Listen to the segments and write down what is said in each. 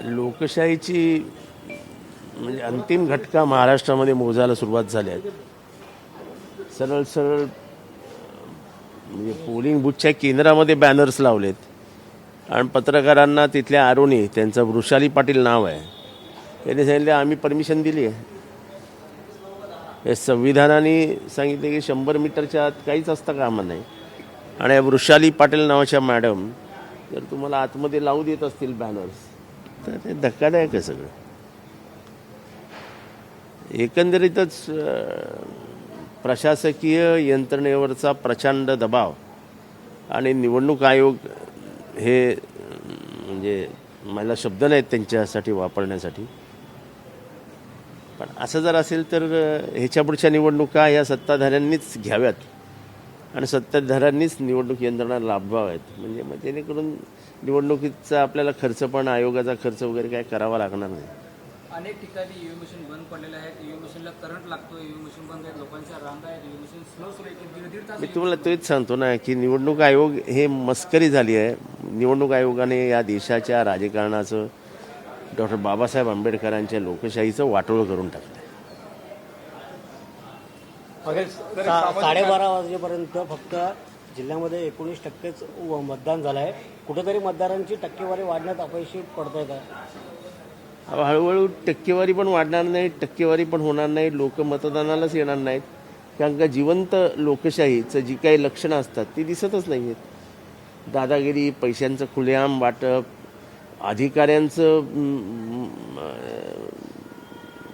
लोकशाहीची म्हणजे अंतिम घटका महाराष्ट्रामध्ये मोजायला सुरुवात झाली आहे. सरळ सरळ म्हणजे पोलिंग बूथच्या केंद्रामध्ये बॅनर्स लावलेत आणि पत्रकारांना तिथल्या आरोनी, त्यांचं वृषाली पाटील नाव आहे, त्यांनी सांगितलं आम्ही परमिशन दिली आहे. हे संविधानाने सांगितले की 100 मीटरच्या आत काहीच असता कामा नाही. आणि वृषाली पाटील नावाच्या मॅडम जर तुम्हाला आतमध्ये लावू देत असतील बॅनर्स तर ते धक्कादायक आहे सगळं. एकंदरीतच प्रशासकीय यंत्रणेवरचा प्रचंड दबाव आणि निवडणूक आयोग हे म्हणजे मला शब्द नाहीत त्यांच्यासाठी वापरण्यासाठी. पण असं जर असेल तर ह्याच्या पुढच्या निवडणुका या सत्ताधाऱ्यांनीच घ्याव्यात आणि सत्ताधाऱ्यांनीच निवडणूक यंत्रणा लाभवाव्यात. म्हणजे मग जेणेकरून निवडणुकीचा आपल्याला खर्च पण आयोगाचा खर्च वगैरे काय करावा लागणार नाही. अनेक ठिकाणी ईव्हीएम मशीन बंद पडलेले आहेत. ईव्हीएम मशीनला करंट लागतो, ईव्हीएम मशीन बंद आहेत, लोकांच्या रांगा आहेत, ईव्हीएम मशीन स्लो सुरू आहे, दीड तास. मी तुम्हाला तेच सांगतो ना की निवडणूक आयोग हे मस्करी झाली आहे. निवडणूक आयोगाने या देशाच्या राजकारणाचं डॉक्टर बाबासाहेब आंबेडकरांच्या लोकशाहीचं वाटोळं करून टाकलं. 12:30 वाजेपर्यंत फक्त जिल्ह्यामध्ये 19%च मतदान झालं आहे. कुठेतरी मतदारांची टक्केवारी वाढण्यात अपयशी पडत आहे का? हळूहळू टक्केवारी पण वाढणार नाही, टक्केवारी पण होणार नाही, लोक मतदानालाच येणार नाहीत. कारण का जिवंत लोकशाहीचं जी काही लक्षणं असतात ती दिसतच नाही आहेत. दादागिरी, पैशांचं खुलेआम वाटप, अधिकाऱ्यांचं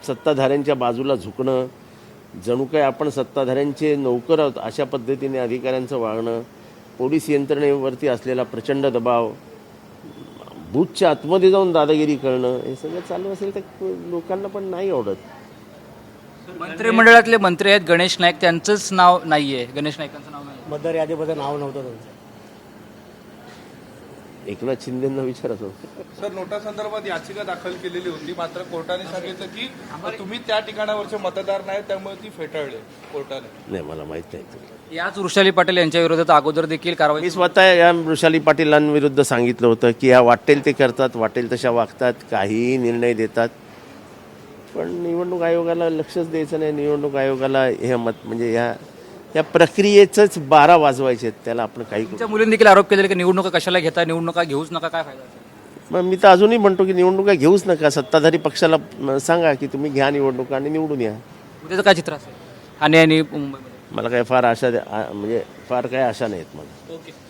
सत्ताधाऱ्यांच्या बाजूला झुकणं, जणू काय आपण सत्ताधाऱ्यांचे नोकर आहोत अशा पद्धतीने अधिकाऱ्यांचं वागणं, पोलीस यंत्रणेवरती असलेला प्रचंड दबाव, बूथच्या आतमध्ये जाऊन दादागिरी करणं, हे सगळं चालू असेल तर लोकांना पण नाही आवडत. मंत्रिमंडळातले मंत्री आहेत गणेश नाईक, त्यांचंच नाव नाहीये, गणेश नाईकांचं नाव नाही. मतदार यादीमध्ये नाव नव्हतं त्यांचं. एकनाथ शिंदेंना विचारत सर, नोटा संदर्भात याचिका दाखल केलेली होती, मात्र कोर्टाने सांगितलं की तुम्ही त्या ठिकाणावरचे मतदार नाही, त्यामुळे ती फेटाळली कोर्टाने. नाही, मला माहीत नाही. याच वृषाली पाटील यांच्या विरोधात अगोदर देखील कारवाई. मी स्वतः या वृषाली पाटीलांविरुद्ध सांगितलं होतं की या वाटेल ते करतात, वाटेल तशा वागतात, काहीही निर्णय देतात. पण निवडणूक आयोगाला लक्षच द्यायचं नाही. निवडणूक आयोगाला हे म्हणजे या प्रक्रियेचंच 12 वाजवायचे आहेत. त्याला आपण काही तुमच्या मुलींनी देखील आरोप केलेला की निवडणुका कशाला घेता, निवडणुका घेऊच नका, काय फायदा. मग मी तर अजूनही म्हणतो की निवडणुका घेऊच नका. सत्ताधारी पक्षाला सांगा की तुम्ही घ्या निवडणुका आणि निवडून या. उद्याचं काय चित्र असेल आणि मुंबईमध्ये? मला काय फार आशा म्हणजे फार काय आशा नाहीत मला. ओके.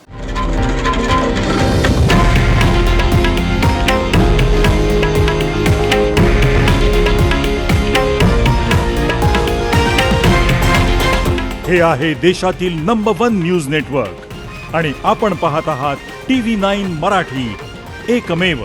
हे आहे देशातील नंबर 1 न्यूज नेटवर्क आणि आपण पाहत आहात TV9 मराठी, एकमेव.